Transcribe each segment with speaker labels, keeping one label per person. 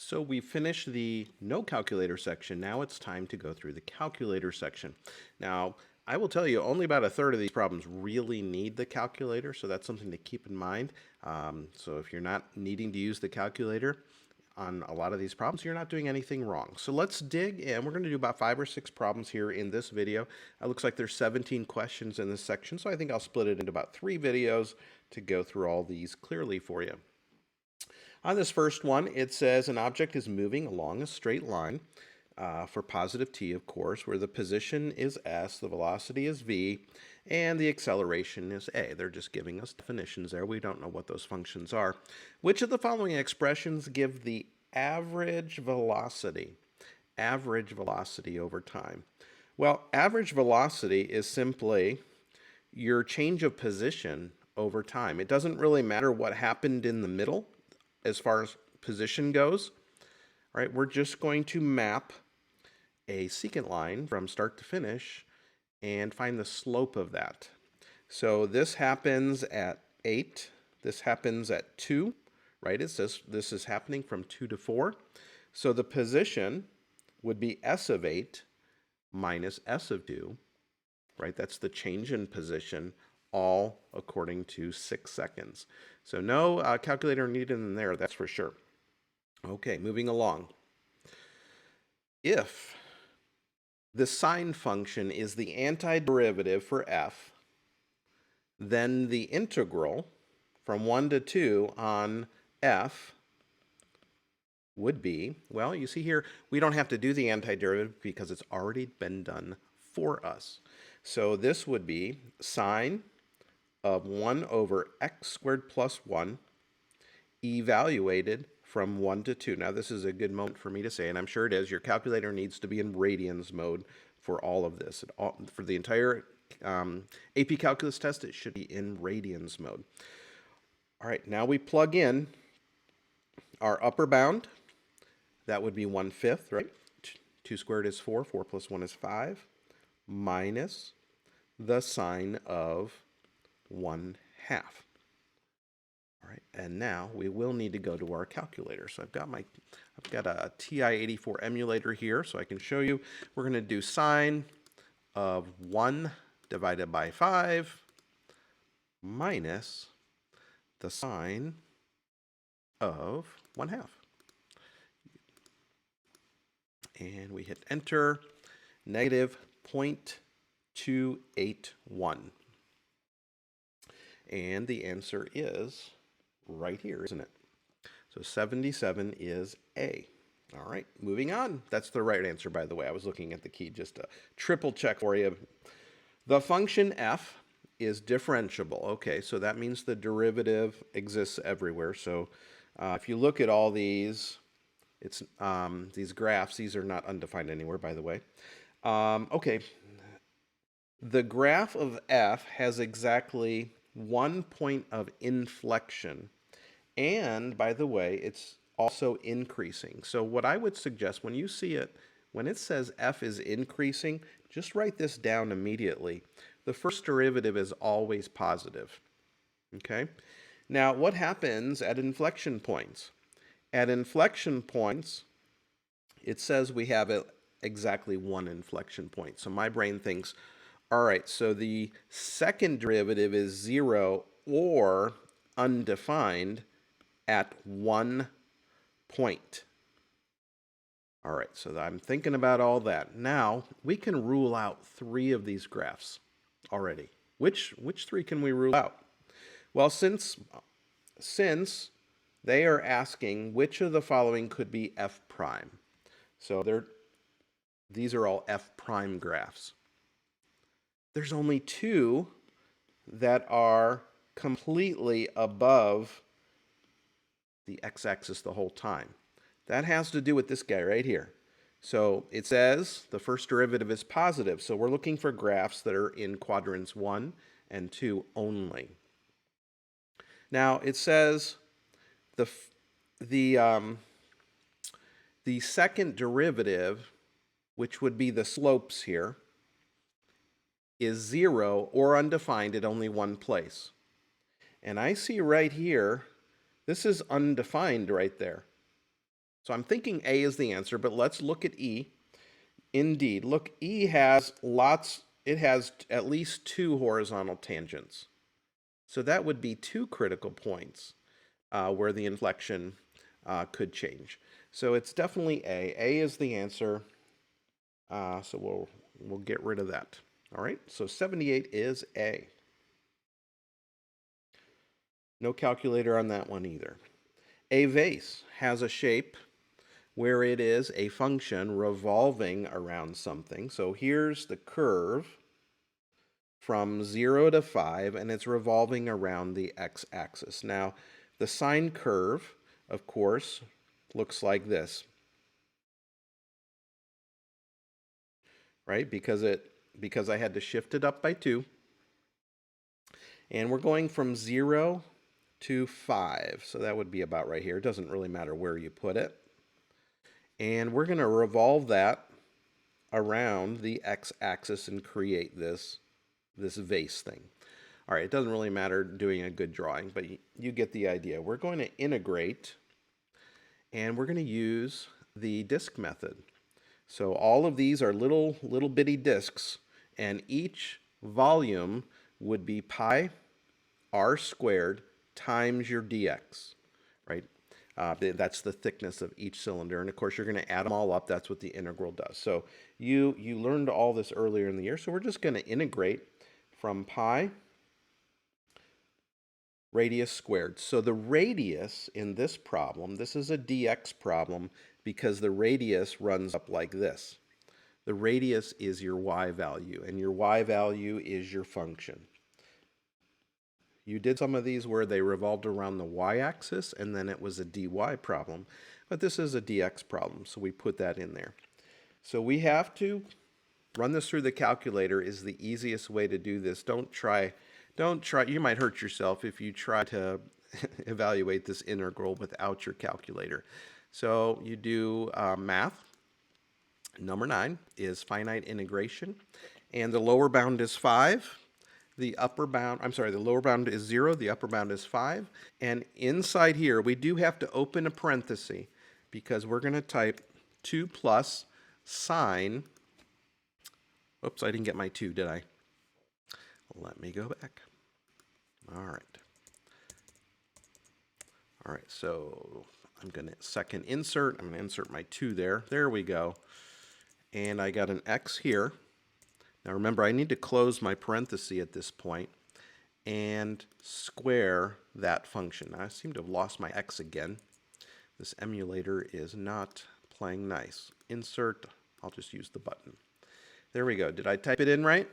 Speaker 1: So we finished the no calculator section. Now it's time to go through the calculator section. Now, I will tell you, only about a third of these problems really need the calculator, so that's something to keep in mind. So if you're not needing to use the calculator on a lot of these problems, you're not doing anything wrong. So let's dig in. We're going to do about 5 or 6 problems here in this video. It looks like there's 17 questions in this section, so I think I'll split it into about 3 videos to go through all these clearly for you. On this first one, it says an object is moving along a straight line for positive t, of course, where the position is s, the velocity is v, and the acceleration is a. They're just giving us definitions there. We don't know what those functions are. Which of the following expressions give the average velocity over time? Well, average velocity is simply your change of position over time. It doesn't really matter what happened in the middle as far as position goes. All right, we're just going to map a secant line from start to finish and find the slope of that. So this happens at 8. This happens at 2, right? It says this is happening from 2 to 4. So the position would be s of 8 minus s of 2, right? That's the change in position, all according to 6 seconds. So no calculator needed in there, that's for sure. Okay, moving along. If the sine function is the antiderivative for f, then the integral from 1 to 2 on f would be, well, you see here, we don't have to do the antiderivative because it's already been done for us. So this would be sine of 1 over x squared plus 1 evaluated from 1 to 2. Now this is a good moment for me to say, and I'm sure it is, your calculator needs to be in radians mode for all of this. For the entire AP Calculus test, it should be in radians mode. All right, now we plug in our upper bound. That would be 1/5, right? 2 squared is 4, 4 plus 1 is 5, minus the sine of 1/2. All right, and now we will need to go to our calculator. So I've got a TI-84 emulator here, so I can show you. We're going to do sine of 1 divided by 5 minus the sine of 1/2. And we hit enter, negative 0.281. And the answer is right here, isn't it? So 77 is A. All right, moving on. That's the right answer, by the way. I was looking at the key just to triple check for you. The function f is differentiable. Okay, so that means the derivative exists everywhere. So if you look at all these, it's these graphs, these are not undefined anywhere, by the way. Okay, the graph of f has exactly 1 point of inflection. And by the way, it's also increasing. So what I would suggest when you see it, when it says f is increasing, just write this down immediately. The first derivative is always positive. Okay? Now, what happens at inflection points? At inflection points, it says we have exactly 1 inflection point. So my brain thinks, all right, so the second derivative is 0 or undefined at 1 point. All right, so I'm thinking about all that. Now, we can rule out 3 of these graphs already. Which 3 can we rule out? Well, since they are asking which of the following could be f prime. So these are all f prime graphs. There's only 2 that are completely above the x-axis the whole time. That has to do with this guy right here. So it says the first derivative is positive, so we're looking for graphs that are in quadrants 1 and 2 only. Now it says the second derivative, which would be the slopes here, is 0 or undefined at only 1 place. And I see right here, this is undefined right there. So I'm thinking A is the answer, but let's look at E. Indeed, look, E has it has at least 2 horizontal tangents. So that would be 2 critical points where the inflection could change. So it's definitely A. A is the answer. So we'll get rid of that. All right, so 78 is A. No calculator on that one either. A vase has a shape where it is a function revolving around something. So here's the curve from 0 to 5, and it's revolving around the x-axis. Now, the sine curve, of course, looks like this, right? Because I had to shift it up by 2. And we're going from 0 to 5. So that would be about right here. It doesn't really matter where you put it. And we're going to revolve that around the x-axis and create this vase thing. All right, it doesn't really matter doing a good drawing, but you get the idea. We're going to integrate, and we're going to use the disk method. So all of these are little bitty disks, and each volume would be pi r squared times your dx, right? That's the thickness of each cylinder. And of course, you're going to add them all up. That's what the integral does. So you learned all this earlier in the year. So we're just going to integrate from pi radius squared. So the radius in this problem, this is a dx problem because the radius runs up like this. The radius is your y value, and your y value is your function. You did some of these where they revolved around the y-axis, and then it was a dy problem. But this is a dx problem, so we put that in there. So we have to run this through the calculator is the easiest way to do this. Don't try, you might hurt yourself if you try to evaluate this integral without your calculator. So you do math. Number 9 is finite integration, and the lower bound is 5. The lower bound is 0, the upper bound is 5. And inside here, we do have to open a parenthesis because we're going to type 2 plus sine. Oops, I didn't get my 2, did I? Let me go back. All right. All right, so I'm going to second insert. I'm going to insert my 2 there. There we go. And I got an x here. Now remember, I need to close my parenthesis at this point and square that function. Now, I seem to have lost my x again. This emulator is not playing nice. Insert, I'll just use the button. There we go. Did I type it in right?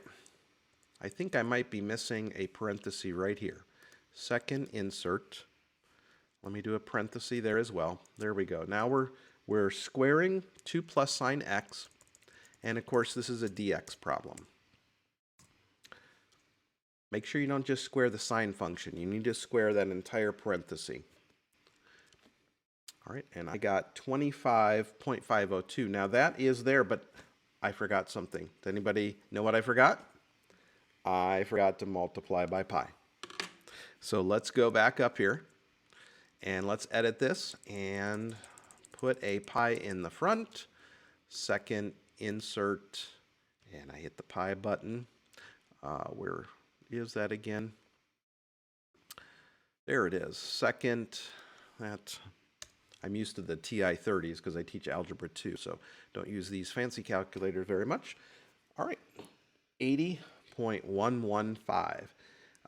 Speaker 1: I think I might be missing a parenthesis right here. Second insert. Let me do a parenthesis there as well. There we go. Now we're squaring 2 plus sine x. And of course, this is a dx problem. Make sure you don't just square the sine function. You need to square that entire parenthesis. All right, and I got 25.502. Now that is there, but I forgot something. Does anybody know what I forgot? I forgot to multiply by pi. So let's go back up here, and let's edit this and put a pi in the front. Second insert, and I hit the pi button. Where is that again? There it is. Second, I'm used to the TI-30s because I teach Algebra 2, so don't use these fancy calculators very much. All right, 80.115.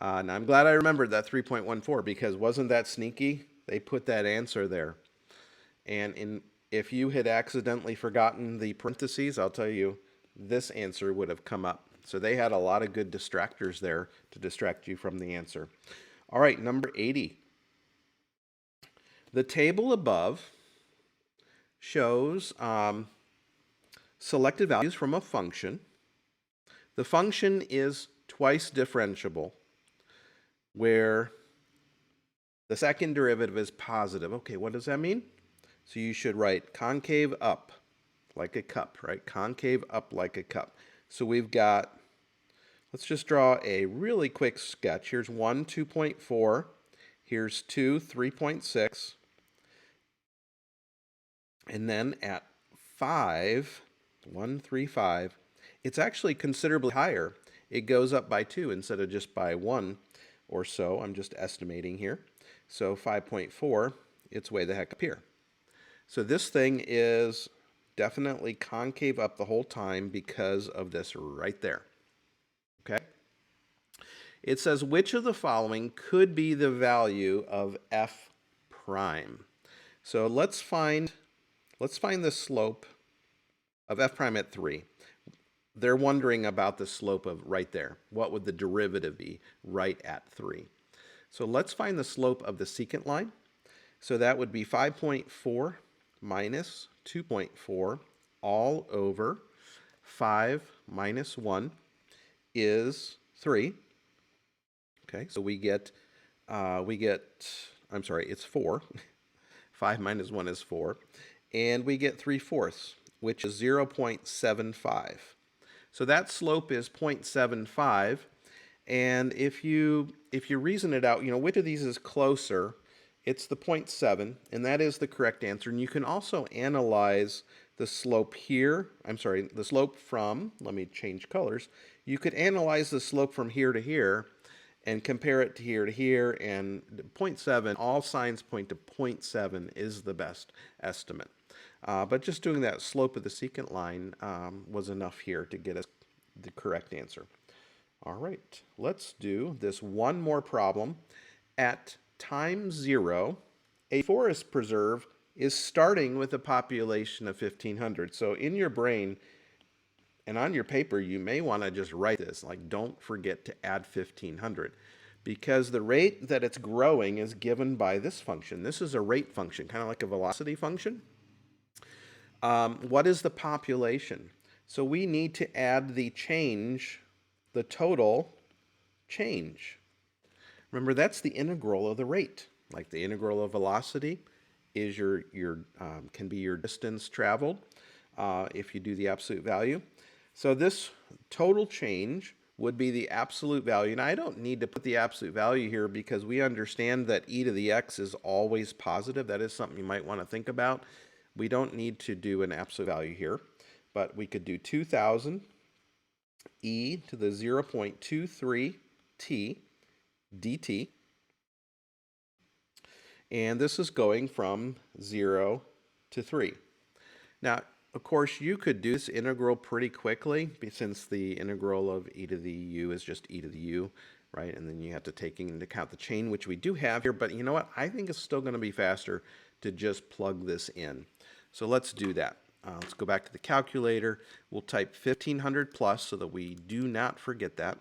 Speaker 1: Now I'm glad I remembered that 3.14 because wasn't that sneaky? They put that answer there. And if you had accidentally forgotten the parentheses, I'll tell you, this answer would have come up. So they had a lot of good distractors there to distract you from the answer. All right, number 80. The table above shows selected values from a function. The function is twice differentiable, where the second derivative is positive. Okay, what does that mean? So you should write concave up like a cup, right? Concave up like a cup. So we've got, let's just draw a really quick sketch. Here's 1, 2.4. Here's 2, 3.6. And then at 5, 1, 3, 5, it's actually considerably higher. It goes up by 2 instead of just by 1 or so. I'm just estimating here. So 5.4, it's way the heck up here. So this thing is definitely concave up the whole time because of this right there. Okay? It says, which of the following could be the value of f prime? So let's find the slope of f prime at 3. They're wondering about the slope of right there. What would the derivative be right at 3? So let's find the slope of the secant line. So that would be 5.4 minus 2.4 all over 5 minus 1 is 3. Okay, so we get, I'm sorry, it's 4. 5 minus 1 is 4. And we get 3/4, which is 0.75. So that slope is 0.75. And if you reason it out, which of these is closer, it's the 0.7, and that is the correct answer. And you can also analyze the slope here. I'm sorry, the slope from, let me change colors. You could analyze the slope from here to here and compare it to here, and 0.7, all signs point to 0.7 is the best estimate. But just doing that slope of the secant line was enough here to get us the correct answer. All right, let's do this one more problem. At time 0, a forest preserve is starting with a population of 1,500. So in your brain and on your paper, you may want to just write this, like don't forget to add 1,500, because the rate that it's growing is given by this function. This is a rate function, kind of like a velocity function. What is the population? So we need to add the change, the total change. Remember, that's the integral of the rate. Like the integral of velocity is can be your distance traveled if you do the absolute value. So this total change would be the absolute value. Now I don't need to put the absolute value here because we understand that e to the x is always positive. That is something you might want to think about. We don't need to do an absolute value here, but we could do 2,000 e to the 0.23 t dt. And this is going from 0 to 3. Now, of course, you could do this integral pretty quickly since the integral of e to the u is just e to the u, right? And then you have to take into account the chain, which we do have here. But you know what? I think it's still going to be faster to just plug this in. So let's do that. Let's go back to the calculator. We'll type 1,500 plus so that we do not forget that.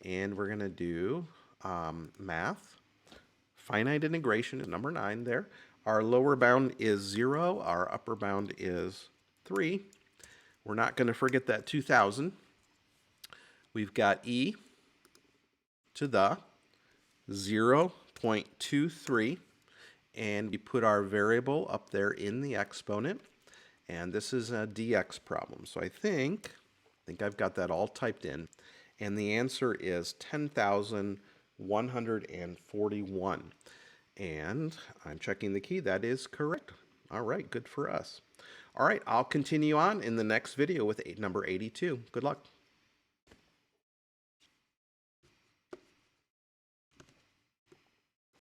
Speaker 1: And we're going to do math. Finite integration is number 9 there. Our lower bound is 0. Our upper bound is 3. We're not going to forget that 2,000. We've got e to the 0.23. And we put our variable up there in the exponent. And this is a dx problem. So I think I've got that all typed in. And the answer is 10,141. And I'm checking the key. That is correct. All right, good for us. All right, I'll continue on in the next video with number 82. Good luck.